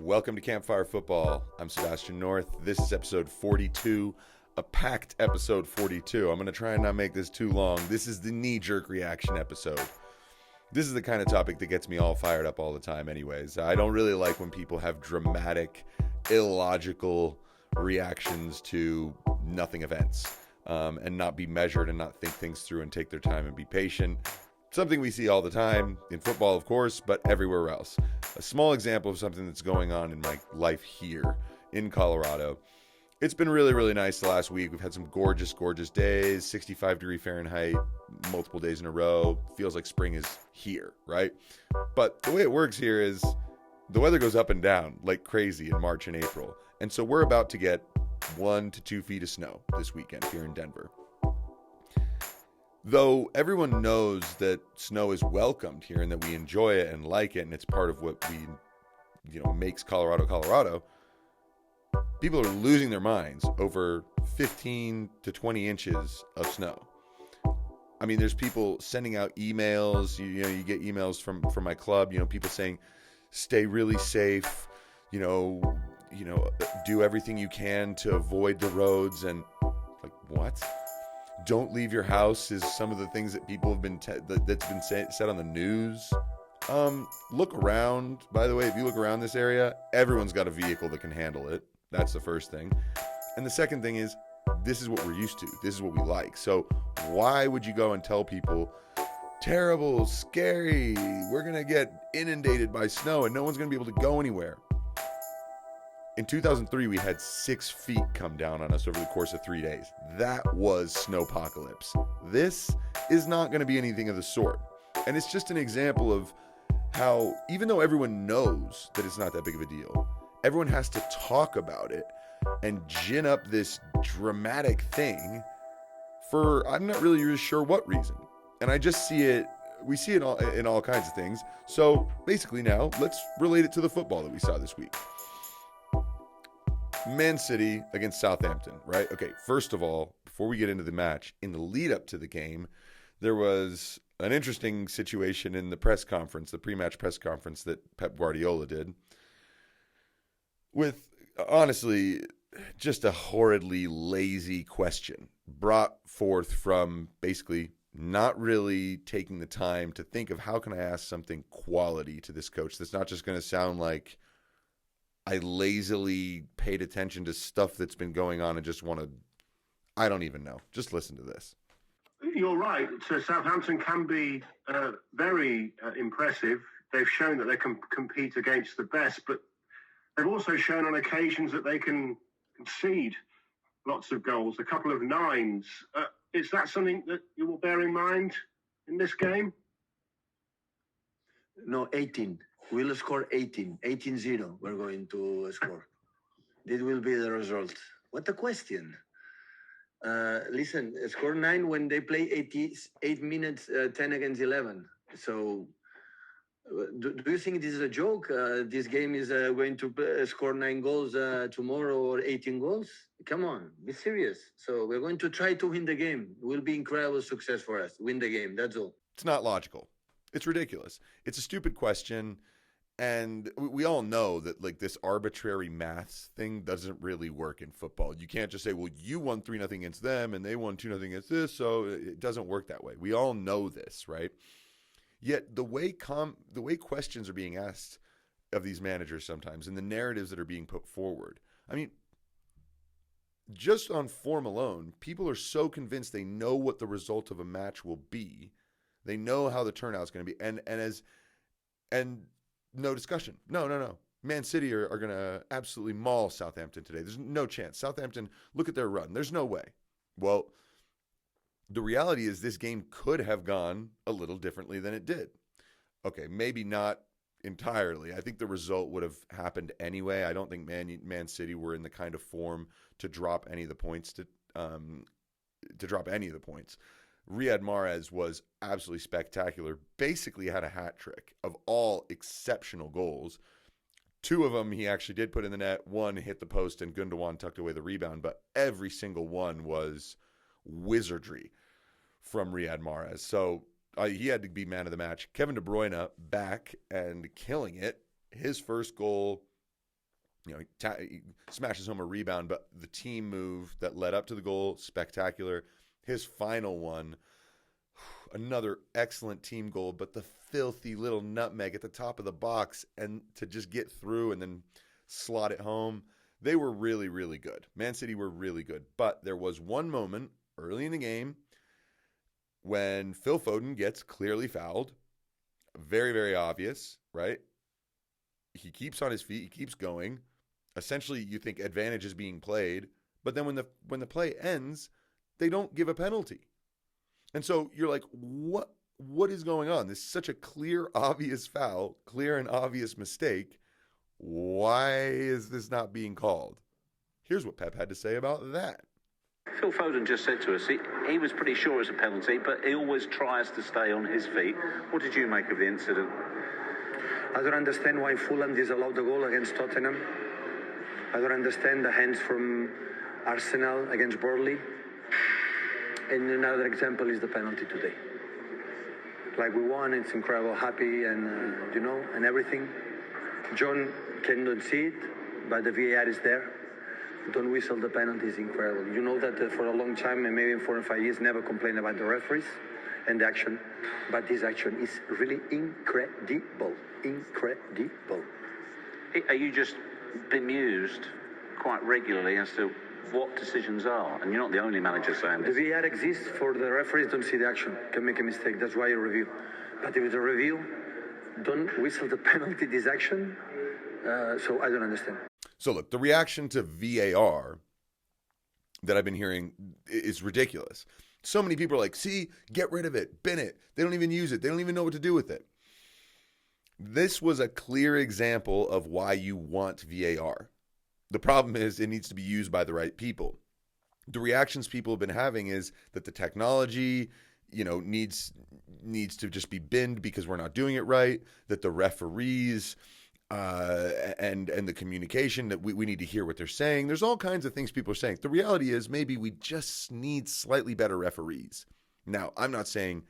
Welcome to Campfire Football. I'm Sebastian North. This is episode 42, a packed episode 42. I'm going to try and not make this too long. This is the knee-jerk reaction episode. This is the kind of topic that gets me all fired up all the time anyways. I don't really like when people have dramatic, illogical reactions to nothing events and not be measured and not think things through and take their time and be patient. Something we see all the time in football, of course, but everywhere else. A small example of something that's going on in my life here in Colorado. It's been really, really nice the last week. We've had some gorgeous, gorgeous days, 65-degree Fahrenheit, multiple days in a row. Feels like spring is here, right? But the way it works here is the weather goes up and down like crazy in March and April. And so we're about to get 1 to 2 feet of snow this weekend here in Denver. Though everyone knows that snow is welcomed here and that we enjoy it and like it and it's part of what makes Colorado, Colorado, people are losing their minds over 15 to 20 inches of snow. I mean, there's people sending out emails, you get emails from my club, people saying, stay really safe, do everything you can to avoid the roads, and like, what? Don't leave your house is some of the things that people have been that's been said on the news. Look around. By the way, if you look around this area, everyone's got a vehicle that can handle it. That's the first thing. And the second thing is, this is what we're used to. This is what we like. So why would you go and tell people, terrible, scary, we're going to get inundated by snow and no one's going to be able to go anywhere? In 2003, we had 6 feet come down on us over the course of 3 days. That was snowpocalypse. This is not going to be anything of the sort. And it's just an example of how, even though everyone knows that it's not that big of a deal, everyone has to talk about it and gin up this dramatic thing for, I'm not really sure what reason. And I just see it, we see it in all kinds of things. So basically now, let's relate it to the football that we saw this week. Man City against Southampton, right? Okay, first of all, before we get into the match, in the lead up to the game, there was an interesting situation in the press conference, the pre-match press conference that Pep Guardiola did, with, honestly, just a horridly lazy question brought forth from basically not really taking the time to think of how can I ask something quality to this coach that's not just going to sound like I lazily paid attention to stuff that's been going on and just want to, I don't even know. Just listen to this. You're right. So Southampton can be very impressive. They've shown that they can compete against the best, but they've also shown on occasions that they can concede lots of goals, a couple of nines. Is that something that you will bear in mind in this game? No, 18. We'll score 18. 18-0 we're going to score. This will be the result. What a question. Listen, score 9 when they play 88 minutes, 10 against 11. So do you think this is a joke? This game is going to score 9 goals tomorrow or 18 goals? Come on, be serious. So we're going to try to win the game. It will be incredible success for us. Win the game, that's all. It's not logical. It's ridiculous. It's a stupid question. And we all know that like this arbitrary maths thing doesn't really work in football. You can't just say, well, you won 3-0 against them and they won 2-0 against this. So it doesn't work that way. We all know this, right? Yet the way questions are being asked of these managers sometimes and the narratives that are being put forward. I mean, just on form alone, people are so convinced they know what the result of a match will be. They know how the turnout's going to be. And no discussion. No. Man City are going to absolutely maul Southampton today. There's no chance. Southampton, look at their run. There's no way. Well, the reality is this game could have gone a little differently than it did. Okay, maybe not entirely. I think the result would have happened anyway. I don't think Man City were in the kind of form to drop any of the points Riyad Mahrez was absolutely spectacular, basically had a hat trick of all exceptional goals. 2 of them he actually did put in the net. 1 hit the post and Gundogan tucked away the rebound, but every single one was wizardry from Riyad Mahrez. So he had to be man of the match. Kevin De Bruyne back and killing it. His first goal he smashes home a rebound, but the team move that led up to the goal, spectacular. His final one, another excellent team goal, but the filthy little nutmeg at the top of the box, and to just get through and then slot it home. They were really, really good. Man City were really good. But there was one moment early in the game when Phil Foden gets clearly fouled. Very, very obvious, right? He keeps on his feet. He keeps going. Essentially, you think advantage is being played. But then when the play ends, they don't give a penalty. And so you're like, what is going on? This is such a clear, obvious foul, clear and obvious mistake. Why is this not being called? Here's what Pep had to say about that. Phil Foden just said to us he was pretty sure it's a penalty, but he always tries to stay on his feet. What did you make of the incident? I don't understand why Fulham disallowed the goal against Tottenham. I don't understand the hands from Arsenal against Burnley. And another example is the penalty today. Like, we won, it's incredible, happy, and and everything. John cannot see it, but the VAR is there. Don't whistle the penalty is incredible. You know that for a long time, and maybe 4 or 5 years, never complained about the referees and the action. But this action is really incredible. Incredible. Are you just bemused quite regularly as to what decisions are? And you're not the only manager saying this. The VAR exists for the referees don't see the action, can make a mistake. That's why you review. But if it's a review, don't whistle the penalty, this action. So I don't understand. So look, the reaction to VAR that I've been hearing is ridiculous. So many people are like, see, get rid of it, bin it. They don't even use it. They don't even know what to do with it. This was a clear example of why you want VAR. The problem is it needs to be used by the right people. The reactions people have been having is that the technology, needs to just be binned because we're not doing it right, that the referees and the communication, that we need to hear what they're saying. There's all kinds of things people are saying. The reality is maybe we just need slightly better referees. Now, I'm not saying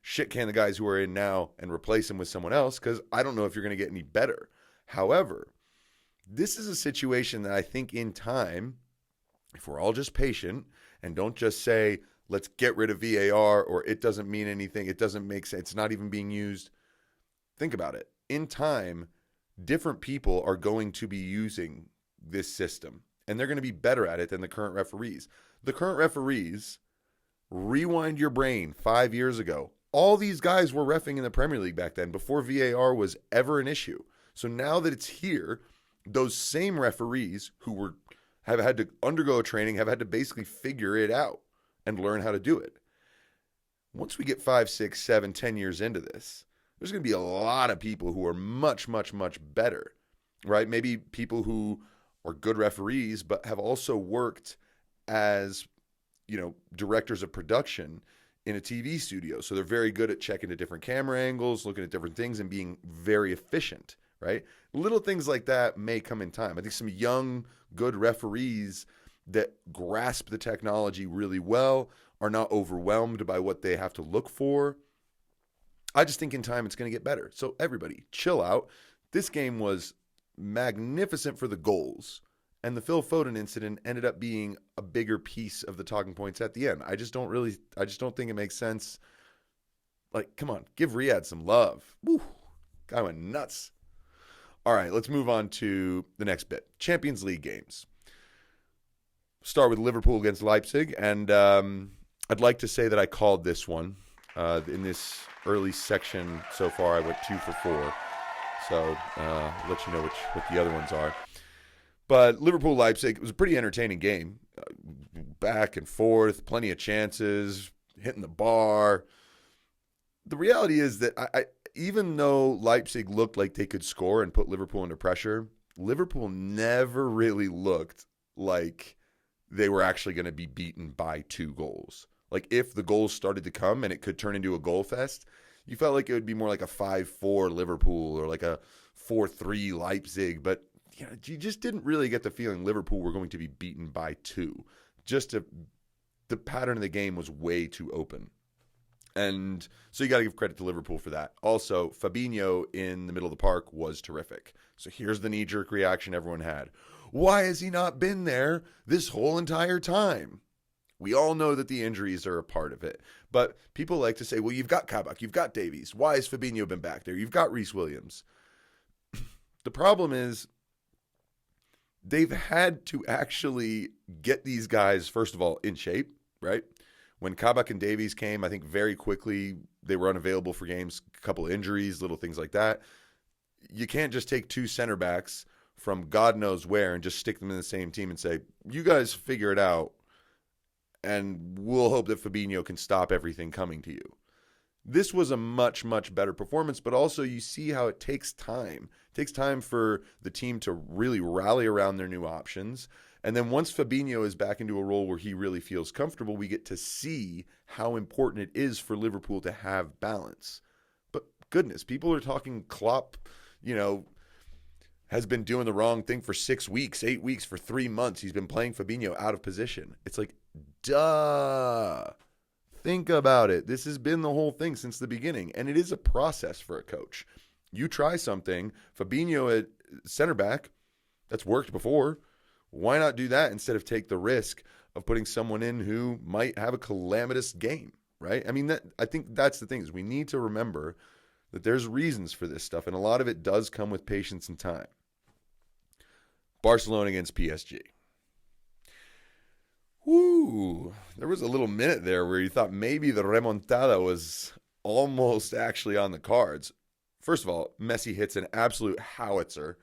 shit can the guys who are in now and replace them with someone else, because I don't know if you're going to get any better. However, this is a situation that I think in time, if we're all just patient and don't just say, let's get rid of VAR, or it doesn't mean anything, it doesn't make sense, it's not even being used. Think about it. In time, different people are going to be using this system, and they're going to be better at it than the current referees. The current referees, rewind your brain 5 years ago, all these guys were reffing in the Premier League back then before VAR was ever an issue. So now that it's here, those same referees who have had to undergo training, have had to basically figure it out and learn how to do it. Once we get 5, 6, 7, 10 years into this, there's going to be a lot of people who are much, much, much better, right? Maybe people who are good referees, but have also worked as, directors of production in a TV studio. So they're very good at checking the different camera angles, looking at different things, and being very efficient, right? Little things like that may come in time. I think some young, good referees that grasp the technology really well are not overwhelmed by what they have to look for. I just think in time it's going to get better. So everybody, chill out. This game was magnificent for the goals, and the Phil Foden incident ended up being a bigger piece of the talking points at the end. I just don't think it makes sense. Like, come on, give Riyadh some love. Woo, guy went nuts. All right, let's move on to the next bit. Champions League games. Start with Liverpool against Leipzig, and I'd like to say that I called this one. In this early section so far, I went 2 for 4. So I'll let you know what the other ones are. But Liverpool-Leipzig, it was a pretty entertaining game. Back and forth, plenty of chances, hitting the bar. The reality is that even though Leipzig looked like they could score and put Liverpool under pressure, Liverpool never really looked like they were actually going to be beaten by 2 goals. Like, if the goals started to come and it could turn into a goal fest, you felt like it would be more like a 5-4 Liverpool or like a 4-3 Leipzig. But you just didn't really get the feeling Liverpool were going to be beaten by 2. The pattern of the game was way too open. And so you got to give credit to Liverpool for that. Also, Fabinho in the middle of the park was terrific. So here's the knee-jerk reaction everyone had. Why has he not been there this whole entire time? We all know that the injuries are a part of it. But people like to say, well, you've got Kabak, you've got Davies. Why has Fabinho been back there? You've got Reece Williams. The problem is they've had to actually get these guys, first of all, in shape, right? When Kabak and Davies came, I think very quickly they were unavailable for games, a couple of injuries, little things like that. You can't just take two center backs from God knows where and just stick them in the same team and say, you guys figure it out, and we'll hope that Fabinho can stop everything coming to you. This was a much, much better performance, but also you see how it takes time. It takes time for the team to really rally around their new options. And then once Fabinho is back into a role where he really feels comfortable, we get to see how important it is for Liverpool to have balance. But goodness, people are talking Klopp, has been doing the wrong thing for 6 weeks, 8 weeks, for 3 months. He's been playing Fabinho out of position. It's like, duh. Think about it. This has been the whole thing since the beginning, and it is a process for a coach. You try something, Fabinho at center back, that's worked before. Why not do that instead of take the risk of putting someone in who might have a calamitous game, right? I mean, I think that's the thing, is we need to remember that there's reasons for this stuff, and a lot of it does come with patience and time. Barcelona against PSG. Woo! There was a little minute there where you thought maybe the remontada was almost actually on the cards. First of all, Messi hits an absolute howitzer.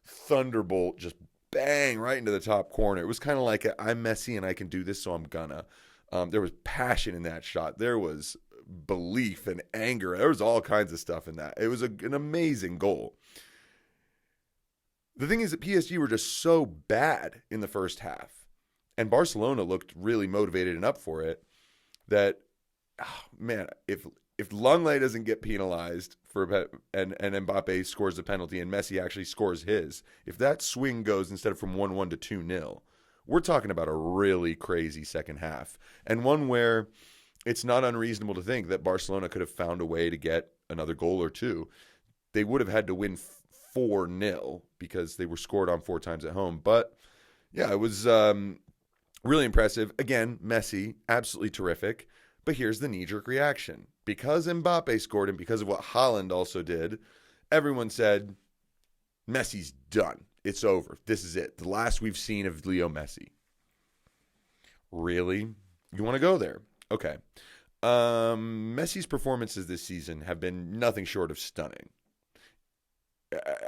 Thunderbolt, just bang right into the top corner. It was kind of like I'm Messi and I can do this, so I'm gonna. There was passion in that shot. There was belief and anger. There was all kinds of stuff in that. It was an amazing goal. The thing is that PSG were just so bad in the first half. And Barcelona looked really motivated and up for it that, if Longley doesn't get penalized and Mbappe scores a penalty and Messi actually scores his, if that swing goes instead of from 1-1 to 2-0, we're talking about a really crazy second half. And one where it's not unreasonable to think that Barcelona could have found a way to get another goal or two. They would have had to win 4-0 because they were scored on 4 times at home. But, yeah, it was really impressive. Again, Messi, absolutely terrific. But here's the knee-jerk reaction. Because Mbappe scored and because of what Haaland also did, everyone said, Messi's done. It's over. This is it. The last we've seen of Leo Messi. Really? You want to go there? Okay. Messi's performances this season have been nothing short of stunning.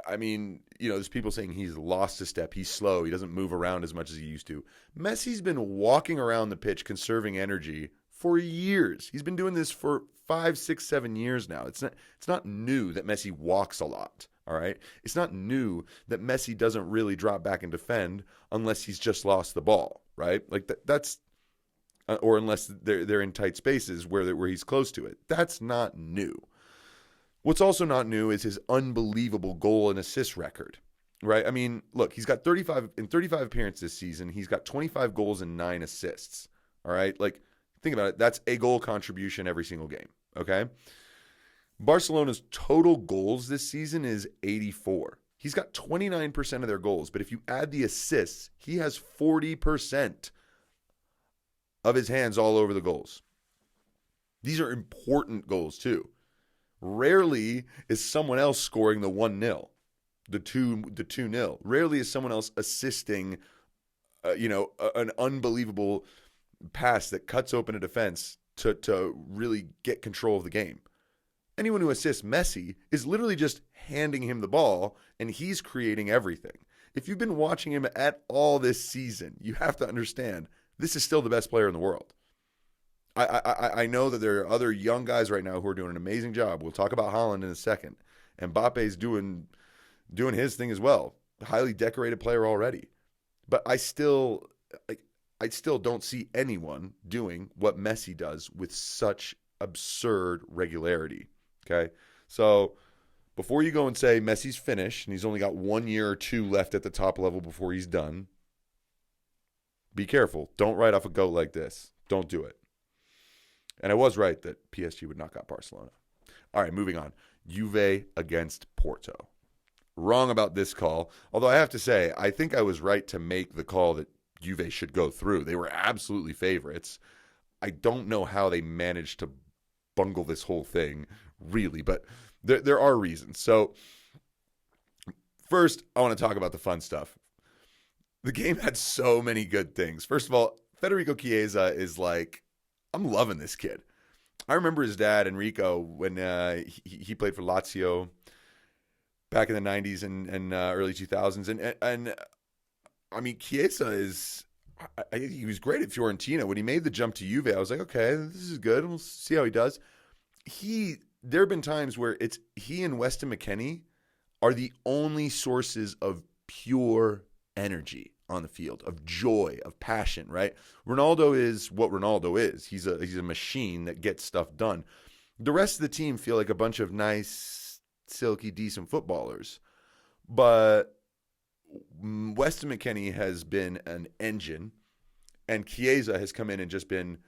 I mean, there's people saying he's lost a step. He's slow. He doesn't move around as much as he used to. Messi's been walking around the pitch conserving energy for years. He's been doing this for 5, 6, 7 years now. It's not new that Messi walks a lot, all right? It's not new that Messi doesn't really drop back and defend unless he's just lost the ball, right? Like that's or unless they're in tight spaces where he's close to it. That's not new. What's also not new is his unbelievable goal and assist record, right? I mean, look, he's got 35 appearances this season. He's got 25 goals and 9 assists, all right? Like, think about it. That's a goal contribution every single game, okay? Barcelona's total goals this season is 84. He's got 29% of their goals, but if you add the assists, he has 40% of his hands all over the goals. These are important goals, too. Rarely is someone else scoring the 1-0, the 2-0. Rarely is someone else assisting, an unbelievable pass that cuts open a defense to really get control of the game. Anyone who assists Messi is literally just handing him the ball, and he's creating everything. If you've been watching him at all this season, you have to understand this is still the best player in the world. I know that there are other young guys right now who are doing an amazing job. We'll talk about Haaland in a second. Mbappe's doing his thing as well. A highly decorated player already. But I still don't see anyone doing what Messi does with such absurd regularity. Okay? So before you go and say Messi's finished and he's only got 1 year or 2 left at the top level before he's done, be careful. Don't write off a goat like this. Don't do it. And I was right that PSG would knock out Barcelona. All right, moving on. Juve against Porto. Wrong about this call. Although I have to say, I think I was right to make the call that Juve should go through. They were absolutely favorites. I don't know how they managed to bungle this whole thing, really, but there are reasons. So, first, I want to talk about the fun stuff. The game had so many good things. First of all, Federico Chiesa is like, I'm loving this kid. I remember his dad, Enrico, when he played for Lazio back in the 90s and early 2000s. And I mean, Chiesa is, he was great at Fiorentina. When he made the jump to Juve, I was like, okay, this is good. We'll see how he does. There have been times where it's he and Weston McKennie are the only sources of pure energy on the field, of joy, of passion, right? Ronaldo is what Ronaldo is. He's a machine that gets stuff done. The rest of the team feel like a bunch of nice, silky, decent footballers. But Weston McKennie has been an engine, and Chiesa has come in and just been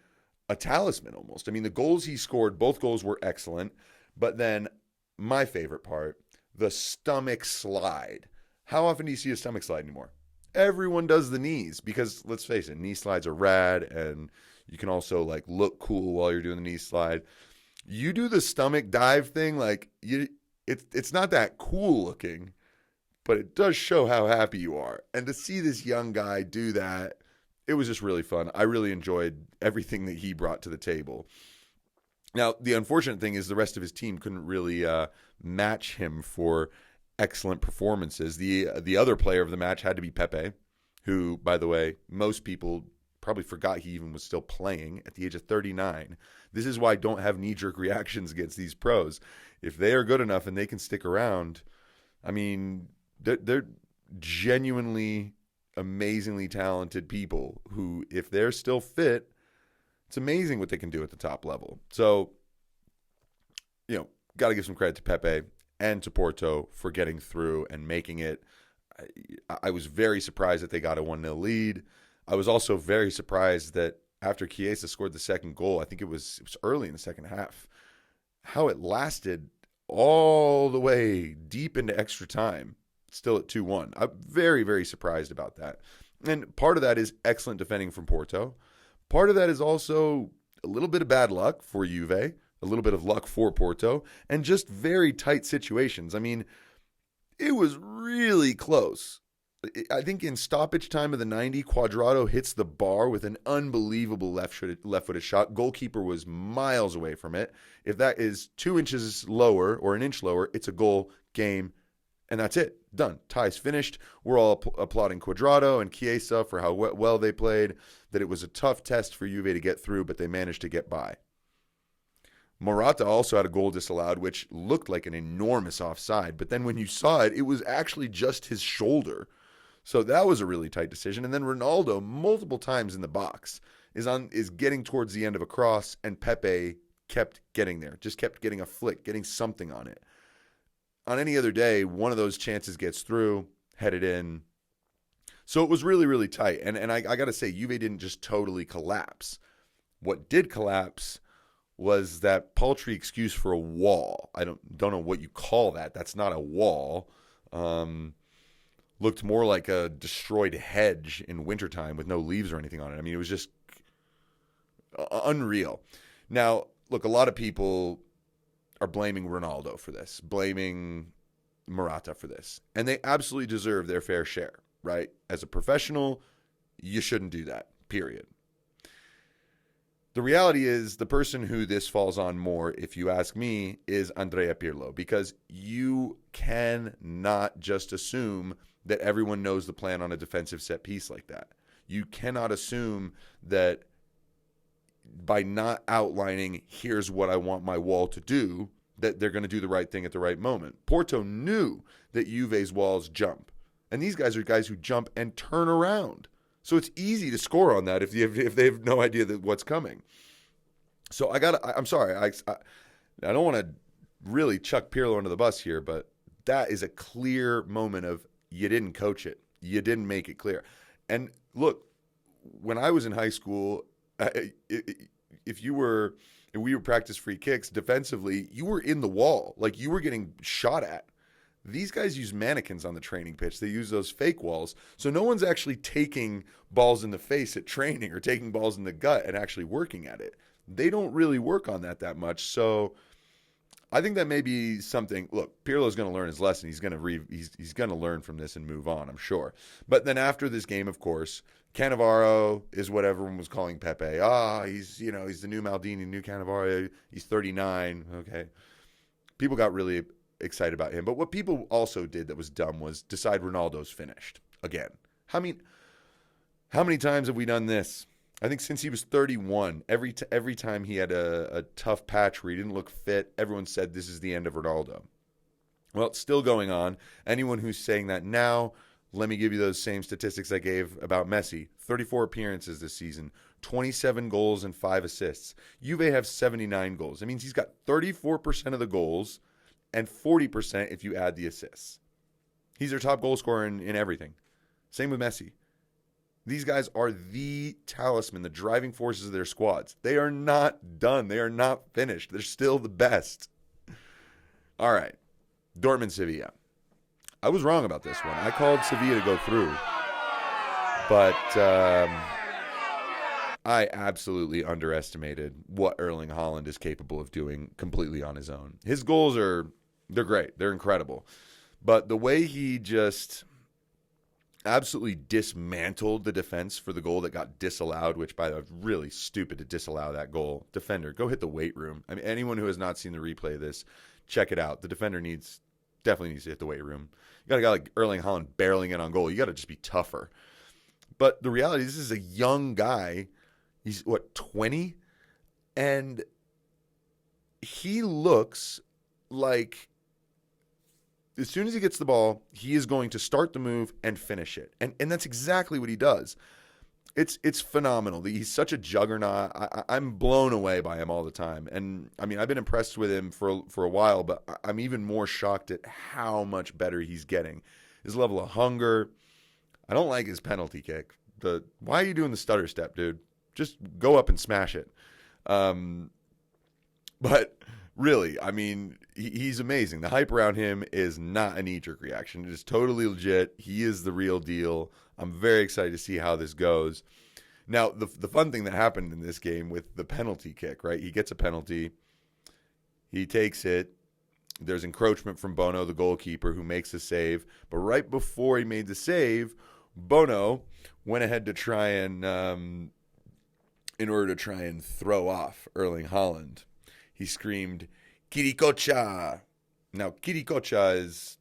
a talisman almost. I mean, the goals he scored, both goals were excellent. But then my favorite part, the stomach slide. How often do you see a stomach slide anymore? Everyone does the knees because, let's face it, knee slides are rad, and you can also like look cool while you're doing the knee slide. You do the stomach dive thing, like it's not that cool looking, but it does show how happy you are. And to see this young guy do that, it was just really fun. I really enjoyed everything that he brought to the table. Now, the unfortunate thing is the rest of his team couldn't really match him for excellent performances. The other player of the match had to be Pepe, who, by the way, most people probably forgot he even was still playing at the age of 39. This is why I don't have knee-jerk reactions against these pros. If they are good enough and they can stick around, I mean, they're genuinely amazingly talented people who, if they're still fit, it's amazing what they can do at the top level. So, got to give some credit to Pepe and to Porto for getting through and making it. I was very surprised that they got a 1-0 lead. I was also very surprised that after Chiesa scored the second goal, I think it was early in the second half, how it lasted all the way deep into extra time, still at 2-1. I'm very, very surprised about that. And part of that is excellent defending from Porto. Part of that is also a little bit of bad luck for Juve, a little bit of luck for Porto, and just very tight situations. I mean, it was really close. I think in stoppage time of the 90, Cuadrado hits the bar with an unbelievable left-footed shot. Goalkeeper was miles away from it. If that is 2 inches lower or an inch lower, it's a goal, game, and that's it. Done. Tie's finished. We're all applauding Cuadrado and Chiesa for how well they played, that it was a tough test for Juve to get through, but they managed to get by. Morata also had a goal disallowed, which looked like an enormous offside, but then when you saw it, it was actually just his shoulder. So that was a really tight decision. And then Ronaldo, multiple times in the box, is getting towards the end of a cross, and Pepe kept getting there, just kept getting a flick, getting something on it. On any other day, one of those chances gets through, headed in. So it was really, really tight. And I got to say, Juve didn't just totally collapse. What did collapse was that paltry excuse for a wall. I don't know what you call that. That's not a wall. Looked more like a destroyed hedge in wintertime with no leaves or anything on it. I mean, it was just unreal. Now, look, a lot of people are blaming Ronaldo for this, blaming Morata for this. And they absolutely deserve their fair share, right? As a professional, you shouldn't do that, period. The reality is the person who this falls on more, if you ask me, is Andrea Pirlo, because you cannot just assume that everyone knows the plan on a defensive set piece like that. You cannot assume that by not outlining, here's what I want my wall to do, that they're going to do the right thing at the right moment. Porto knew that Juve's walls jump. And these guys are guys who jump and turn around. So it's easy to score on that if they have no idea that what's coming. So I'm sorry. I don't want to really chuck Pirlo under the bus here, but that is a clear moment of you didn't coach it. You didn't make it clear. And look, when I was in high school, if we were practice free kicks defensively, you were in the wall. Like, you were getting shot at. These guys use mannequins on the training pitch. They use those fake walls. So no one's actually taking balls in the face at training or taking balls in the gut and actually working at it. They don't really work on that much. So I think that may be something. Look, Pirlo's going to learn his lesson. He's going to learn from this and move on, I'm sure. But then after this game, of course, Cannavaro is what everyone was calling Pepe. He's the new Maldini, new Cannavaro. He's 39. Okay. People got really excited about him. But what people also did that was dumb was decide Ronaldo's finished again. How many times have we done this? I think since he was 31, every time he had a tough patch where he didn't look fit, everyone said this is the end of Ronaldo. Well, it's still going on. Anyone who's saying that now, let me give you those same statistics I gave about Messi. 34 appearances this season, 27 goals and 5 assists. Juve have 79 goals. That means he's got 34% of the goals and 40% if you add the assists. He's their top goal scorer in everything. Same with Messi. These guys are the talisman, the driving forces of their squads. They are not done. They are not finished. They're still the best. All right. Dortmund Sevilla. I was wrong about this one. I called Sevilla to go through. But I absolutely underestimated what Erling Haaland is capable of doing completely on his own. His goals they're great. They're incredible. But the way he just absolutely dismantled the defense for the goal that got disallowed, which, by the way, really stupid to disallow that goal. Defender, go hit the weight room. I mean, anyone who has not seen the replay of this, check it out. The defender definitely needs to hit the weight room. You got a guy like Erling Haaland barreling in on goal. You got to just be tougher. But the reality is, this is a young guy. He's, 20? And he looks like, as soon as he gets the ball, he is going to start the move and finish it. And that's exactly what he does. It's phenomenal. He's such a juggernaut. I'm blown away by him all the time. And, I mean, I've been impressed with him for a while, but I'm even more shocked at how much better he's getting. His level of hunger. I don't like his penalty kick. Why are you doing the stutter step, dude? Just go up and smash it. But really, I mean, he's amazing. The hype around him is not a knee-jerk reaction. It is totally legit. He is the real deal. I'm very excited to see how this goes. Now, the fun thing that happened in this game with the penalty kick, right? He gets a penalty. He takes it. There's encroachment from Bono, the goalkeeper, who makes a save. But right before he made the save, Bono went ahead to try and, in order to try and throw off Erling Haaland, he screamed, "Kirikocha." Now, Kirikocha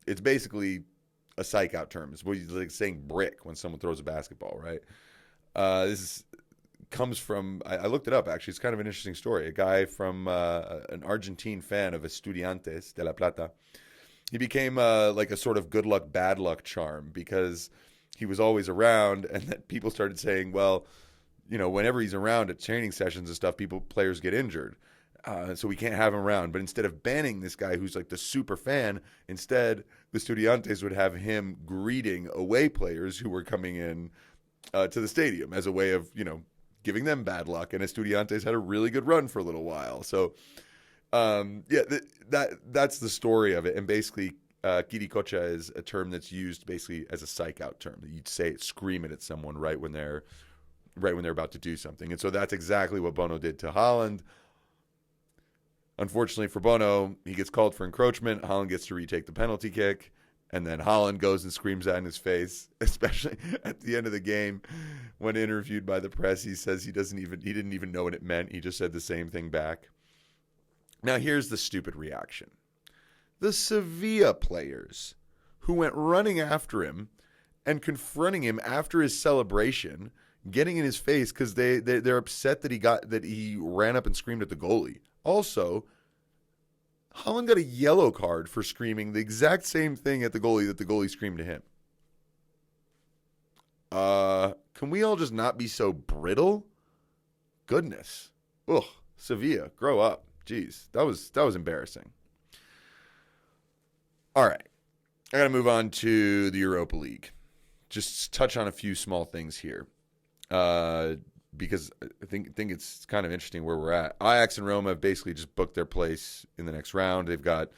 it's basically a psych out term. It's like saying brick when someone throws a basketball, right? This comes from, I looked it up, actually. It's kind of an interesting story. A guy from an Argentine fan of Estudiantes de La Plata. He became like a sort of good luck, bad luck charm because he was always around, and that people started saying, well, whenever he's around at training sessions and stuff, players get injured. So we can't have him around. But instead of banning this guy who's like the super fan, instead the Estudiantes would have him greeting away players who were coming in to the stadium as a way of, giving them bad luck. And Estudiantes had a really good run for a little while. So, that's the story of it. And basically, Kirikocha is a term that's used basically as a psych out term. You'd say it, scream it at someone right when they're about to do something. And so that's exactly what Bono did to Haaland. Unfortunately for Bono, he gets called for encroachment. Haaland gets to retake the penalty kick. And then Haaland goes and screams that in his face, especially at the end of the game. When interviewed by the press, he says he didn't even know what it meant. He just said the same thing back. Now, here's the stupid reaction. The Sevilla players who went running after him and confronting him after his celebration, getting in his face because they're upset that he ran up and screamed at the goalie. Also, Haaland got a yellow card for screaming the exact same thing at the goalie that the goalie screamed to him. Can we all just not be so brittle? Goodness. Ugh, Sevilla, grow up. Jeez, that was embarrassing. All right, I got to move on to the Europa League. Just touch on a few small things here. because I think it's kind of interesting where we're at. Ajax and Roma have basically just booked their place in the next round. They've got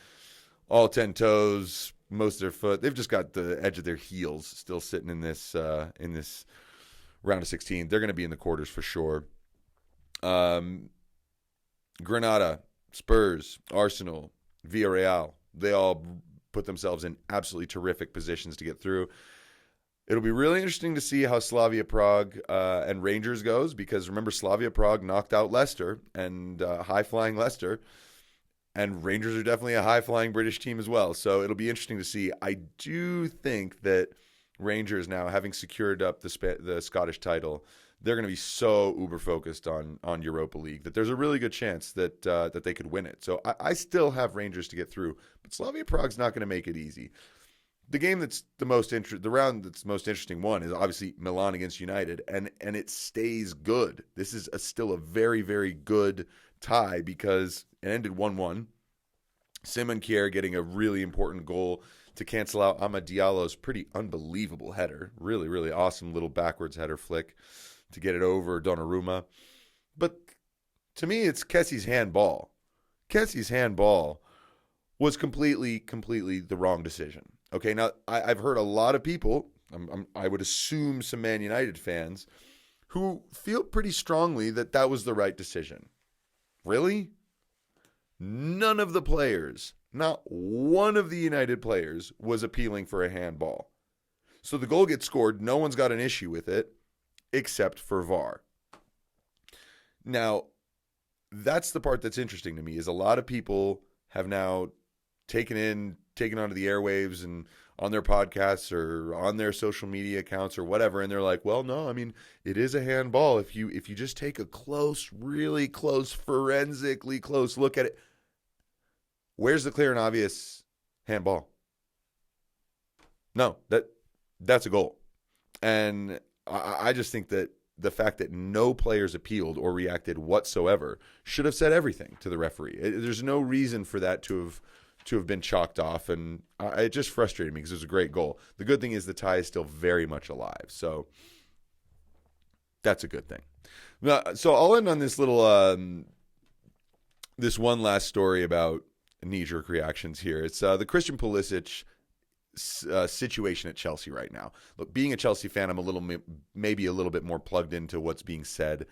all 10 toes, most of their foot. They've just got the edge of their heels still sitting in this round of 16. They're going to be in the quarters for sure. Granada, Spurs, Arsenal, Villarreal, they all put themselves in absolutely terrific positions to get through. It'll be really interesting to see how Slavia Prague and Rangers goes, because remember, Slavia Prague knocked out Leicester, and high-flying Leicester, and Rangers are definitely a high-flying British team as well. So it'll be interesting to see. I do think that Rangers now, having secured up the Scottish title, they're going to be so uber-focused on Europa League that there's a really good chance that they could win it. So I still have Rangers to get through, but Slavia Prague's not going to make it easy. The game that's the round that's most interesting one is obviously Milan against United, and it stays good. This is still a very, very good tie because it ended 1-1. Simon Kjaer getting a really important goal to cancel out Amad Diallo's pretty unbelievable header. Really, really awesome little backwards header flick to get it over Donnarumma. But to me, it's Kessie's handball. Kessie's handball was completely the wrong decision. Okay, now I've heard a lot of people, I would assume some Man United fans, who feel pretty strongly that that was the right decision. Really? None of the players, not one of the United players, was appealing for a handball. So the goal gets scored, no one's got an issue with it, except for VAR. Now, that's the part that's interesting to me, is a lot of people have now taken onto the airwaves and on their podcasts or on their social media accounts or whatever, and they're like, well, no, I mean, it is a handball. If you just take a close, really close, forensically close look at it, where's the clear and obvious handball? No, that's a goal. And I just think that the fact that no players appealed or reacted whatsoever should have said everything to the referee. There's no reason for that to have been chalked off, and it just frustrated me because it was a great goal. The good thing is the tie is still very much alive, so that's a good thing. So I'll end on this little, this one last story about knee-jerk reactions here. It's the Christian Pulisic situation at Chelsea right now. Look, being a Chelsea fan, I'm maybe a little bit more plugged into what's being said.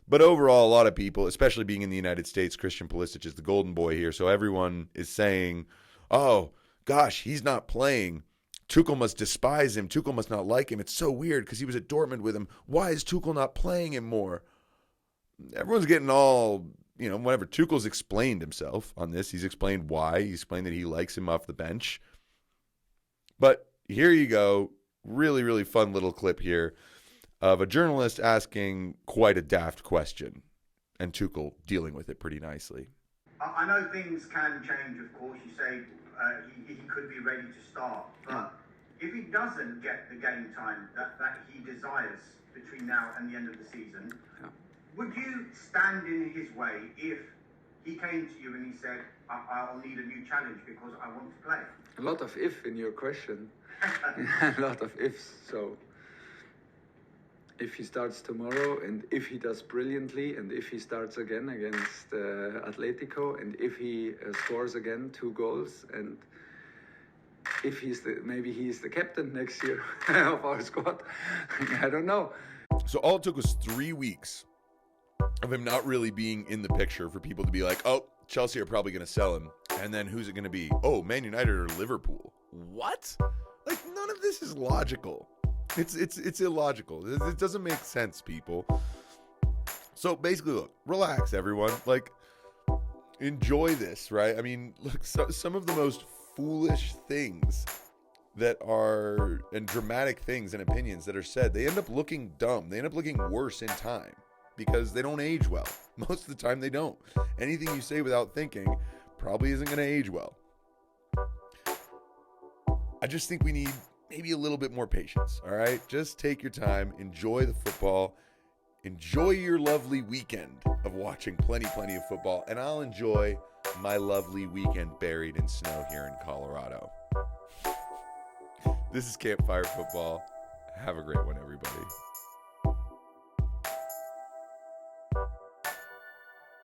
But overall, a lot of people, especially being in the United States, Christian Pulisic is the golden boy here. So everyone is saying, oh, gosh, he's not playing. Tuchel must despise him. Tuchel must not like him. It's so weird because he was at Dortmund with him. Why is Tuchel not playing him more? Everyone's getting all, whatever. Tuchel's explained himself on this. He's explained why. He explained that he likes him off the bench. But here you go. Really, really fun little clip here of a journalist asking quite a daft question, and Tuchel dealing with it pretty nicely. I know things can change, of course. You say he could be ready to start, but if he doesn't get the game time that he desires between now and the end of the season, would you stand in his way if he came to you and he said, I'll need a new challenge because I want to play? A lot of if in your question. A lot of ifs. So if he starts tomorrow, and if he does brilliantly, and if he starts again against Atletico, and if he scores again 2 goals, and if maybe he's the captain next year of our squad. I don't know. So all it took was 3 weeks of him not really being in the picture for people to be like, oh, Chelsea are probably going to sell him. And then who's it going to be? Oh, Man United or Liverpool. What? Like, none of this is logical. It's illogical. It doesn't make sense, people. So basically, look, relax, everyone. Like, enjoy this, right? I mean, look, some of the most foolish things that are, and dramatic things and opinions that are said, they end up looking dumb. They end up looking worse in time because they don't age well. Most of the time, they don't. Anything you say without thinking probably isn't going to age well. I just think we need maybe a little bit more patience, all right? Just take your time, enjoy the football, enjoy your lovely weekend of watching plenty of football, and I'll enjoy my lovely weekend buried in snow here in Colorado. This is Campfire Football. Have a great one, everybody.